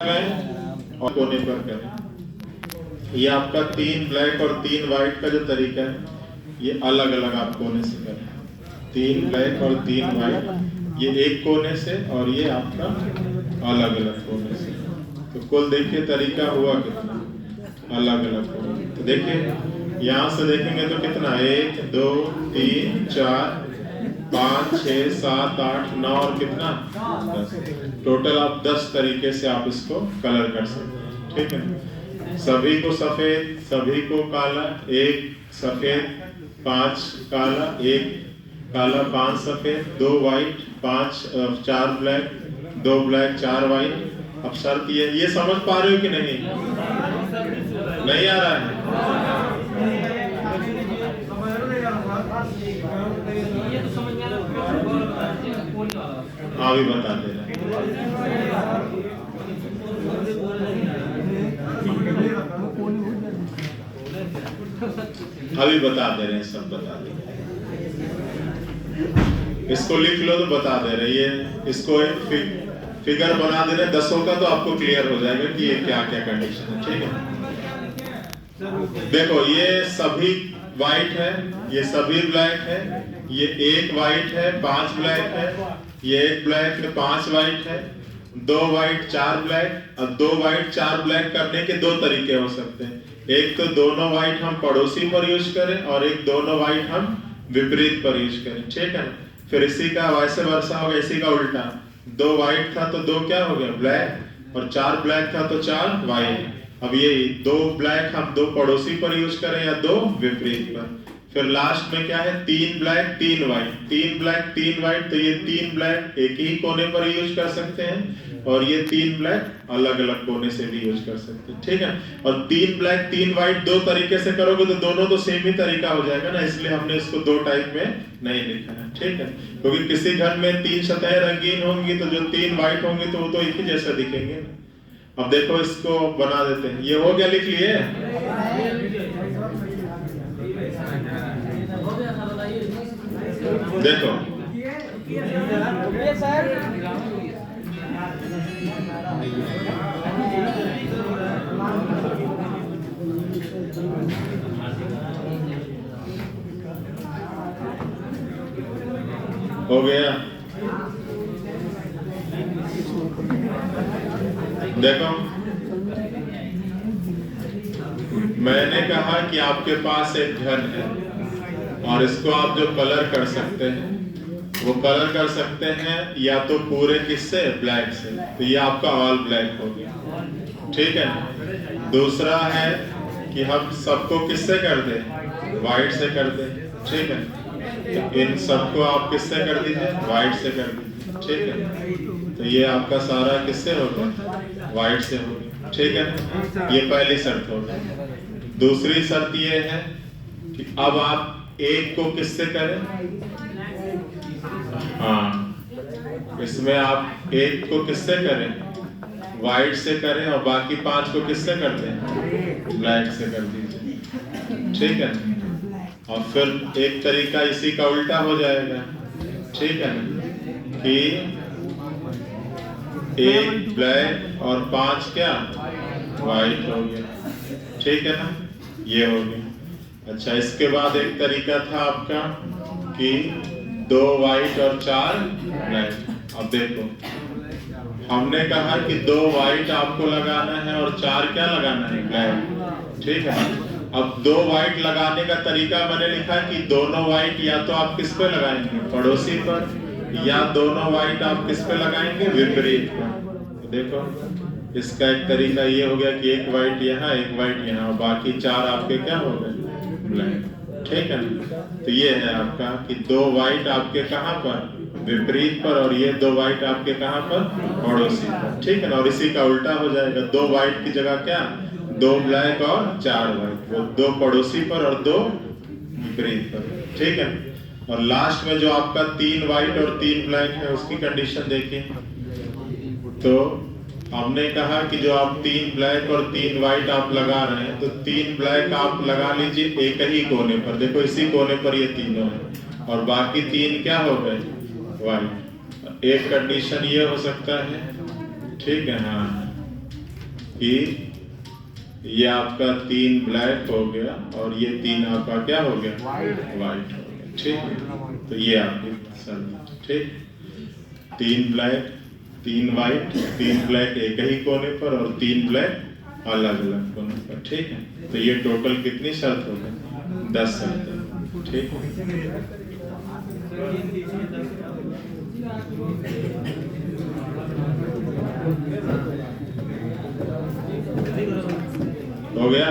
और कोने पर करें। ये आपका 3 ब्लैक और 3 वाइट का जो तरीका है ये अलग अलग आप कोने से करें। 3 ब्लैक और 3 वाइट ये एक कोने से और ये आपका अलग अलग कोने से। तो कुल देखिए तरीका हुआ कितना अलग अलग कोने। तो देखिए यहाँ से देखेंगे तो कितना 1 2 3 4 5 6 7 8 9 और कितना 10। टोटल आप 10 तरीके से आप इसको कलर कर सकते हैं। ठीक है, सभी को सफेद, सभी को काला, एक सफेद 5 काला, एक काला 5 सफेद, 2 वाइट 4 ब्लैक, 2 ब्लैक 4 वाइट। अब शर्त ये समझ पा रहे हो कि नहीं? नहीं आ रहा है? अभी बता दे रहे अभी बता दे रहे हैं, सब बता दे। इसको लिख लो तो बता दे रहे। ये इसको एक फिगर बना दे रहे 10 का, तो आपको क्लियर हो जाएगा कि ये क्या क्या कंडीशन है। ठीक है, देखो ये सभी वाइट है, ये सभी ब्लैक है, ये एक वाइट है 5 ब्लैक है, ये एक ब्लैक है 5 वाइट है, 2 वाइट 4 ब्लैक। अब 2 वाइट 4 ब्लैक करने के 2 तरीके हो सकते हैं। एक तो दोनों वाइट हम पड़ोसी पर यूज करें और एक दोनों वाइट हम विपरीत पर यूज करें। ठीक है, फिर इसी का वैसे वर्षा होगा, इसी का उल्टा। 2 वाइट था तो 2 क्या हो गया ब्लैक, और 4 ब्लैक था तो 4 वाइट। अब ये 2 ब्लैक हम 2 पड़ोसी पर यूज करें या 2 विपरीत पर। फिर लास्ट में क्या है 3 ब्लैक 3 वाइट, 3 ब्लैक 3 वाइट, तो ये 3 ब्लैक एक ही कोने पर यूज कर सकते हैं और ये 3 ब्लैक अलग अलग कोने से भी यूज कर सकते हैं। ठीक है, और 3 ब्लैक 3 वाइट 2 तरीके से करोगे तो दोनों तो सेम ही तरीका हो जाएगा ना, इसलिए हमने इसको 2 टाइप में नहीं लिखा है। ठीक है, क्योंकि किसी घर में 3 सतहें रंगीन होंगी तो जो 3 वाइट होंगी तो वो तो एक ही जैसा दिखेंगे। अब देखो इसको बना देते हैं। ये हो गया, लिख लिए? देखो हो गया। देखो मैंने कहा कि आपके पास एक घन है और इसको आप जो कलर कर सकते हैं वो कलर कर सकते हैं या तो पूरे किससे ब्लैक से, तो ये आपका ऑल ब्लैक हो गया। ठीक है, दूसरा है कि हम सबको किससे कर दें, वाइट से कर दें। ठीक है, तो इन सबको आप किससे कर दीजिए, वाइट से कर दीजिए। ठीक है, तो ये आपका सारा किससे हो गया, वाइट से हो गया। ठीक है, ये पहली शर्त हो गई। दूसरी शर्त ये है कि अब आप एक को किससे करें, हाँ इसमें आप एक को किससे करें, वाइट से करें, और बाकी 5 को किससे कर दें, ब्लैक से कर दीजिए। ठीक है, और फिर एक तरीका इसी का उल्टा हो जाएगा। ठीक है कि एक ब्लैक और 5 क्या वाइट हो गया। ठीक है ना, ये हो गया। अच्छा, इसके बाद एक तरीका था आपका कि 2 वाइट और 4 ब्लैक। अब देखो हमने कहा कि 2 वाइट आपको लगाना है और 4 क्या लगाना है, ब्लैक। ठीक है, अब 2 वाइट लगाने का तरीका मैंने लिखा कि दोनों वाइट या तो आप किस पे लगाएंगे, पड़ोसी पर, या दोनों वाइट आप किस पे लगाएंगे, विपरीत पर। तो देखो इसका एक तरीका ये हो गया कि एक वाइट यहाँ एक वाइट यहाँ और बाकी 4 आपके क्या हो गए, ब्लैक। ठीक है, तो ये है आपका कि 2 वाइट आपके कहाँ पर, विपरीत पर, और ये 2 वाइट आपके कहाँ पर, पड़ोसी पर। ठीक है ना, और इसी का उल्टा हो जाएगा, 2 वाइट की जगह क्या 2 ब्लैक और 4 वाइट, वो 2 पड़ोसी पर और 2 विपरीत पर। ठीक है, और लास्ट में जो आपका 3 वाइट और 3 ब्लैक है उसकी कंडीशन देखिए। तो हमने कहा कि जो आप 3 ब्लैक और 3 वाइट आप लगा रहे हैं तो 3 ब्लैक आप लगा लीजिए एक ही कोने पर। देखो इसी कोने पर ये तीनों है और बाकी 3 क्या हो गए, वाइट। एक कंडीशन ये हो सकता है, ठीक है, हाँ कि ये आपका 3 ब्लैक हो गया और ये 3 आपका क्या हो गया, वाइट हो गया। ठीक है, तो ये आपकी शर्त। ठीक, 3 ब्लैक 3 वाइट, 3 ब्लैक एक ही कोने पर और 3 ब्लैक अलग अलग कोने पर। ठीक है, तो ये टोटल कितनी शर्त हो गई, 10 शर्त। ठीक, हो गया।